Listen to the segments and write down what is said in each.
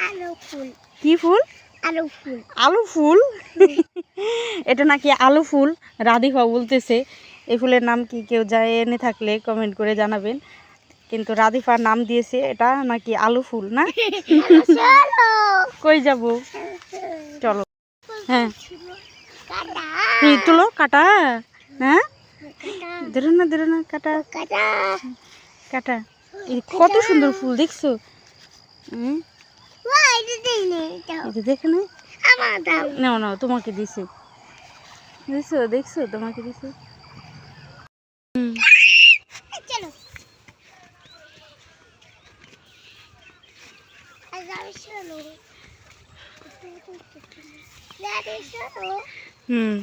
আলু ফুল। কি ফুল? আলু ফুল। আলু ফুল? এটা নাকি আলু ফুল। রাধিফা বলতেছে এই ফুলের নাম কি, কেউ জেনে থাকলে কমেন্ট করে জানাবেন। কিন্তু রাধিফার নাম দিয়েছে এটা নাকি আলু ফুল না। কই যাব? চলো। হ্যাঁ তুলো কাটা। হ্যাঁ ধরো না কাটা কাটা। কত সুন্দর ফুল দেখছো? দেখে না নাও নাও, তোমাকে দিছে। দেখছো দেখছো তোমাকে দিছে। হুম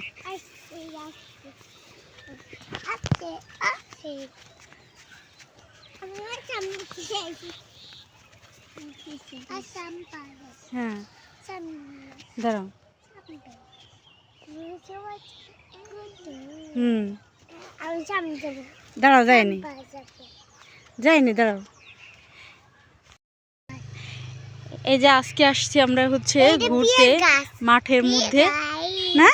হ্যাঁ দাঁড়াও। হুম দাঁড়াও, যায়নি যায়নি, দাঁড়াও। এই যে আজকে আসছি আমরা হচ্ছে ঘুরতে মাঠের মধ্যে না।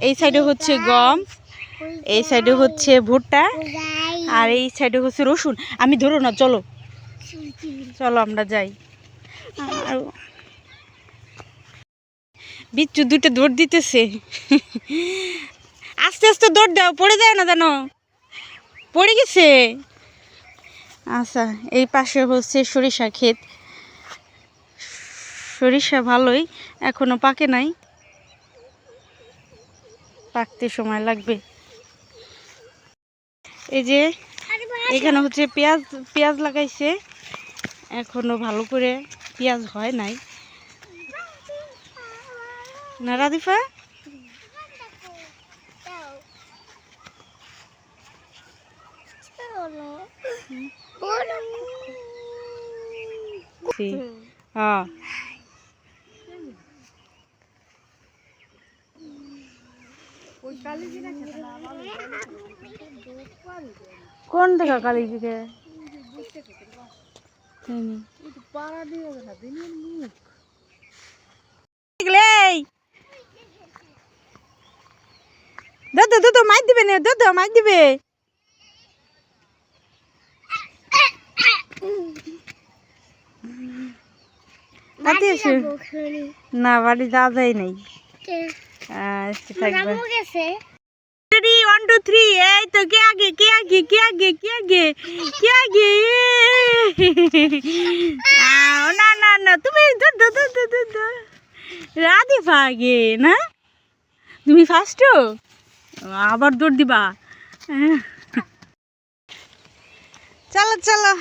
এই সাইডে হচ্ছে গম, এই সাইডে হচ্ছে ভুট্টা, আর এই সাইডে হচ্ছে রসুন। আমি ধরো না, চলো চলো আমরা যাই। আর বিচ্ছু দুটো দৌড় দিতেছে। আস্তে আস্তে দৌড় দাও, পড়ে যায় না জানো, পড়ে গেছে। আচ্ছা এই পাশে হচ্ছে সরিষা ক্ষেত। সরিষা ভালোই, এখনো পাকে নাই, পাকতে সময় লাগবে। এই যে এখানে হচ্ছে পেঁয়াজ পেঁয়াজ লাগাইছে, এখনো ভালো করে পেঁয়াজ হয় নাই না রাধিফা। হ্যাঁ কোন দেখা কালী দিকে দাদা মাইক দিবে না, দাদা মাইক দিবে না, বাড়ি যাওয়া যায় নাই। Ready, 1 2 3, এই তো কে আগে কে আগে কে আগে কে আগে কে আগে। না না না তুমি রাধিফা আগে না, তুমি ফার্স্ট, আবার দৌড় দিবা। চলো চলো।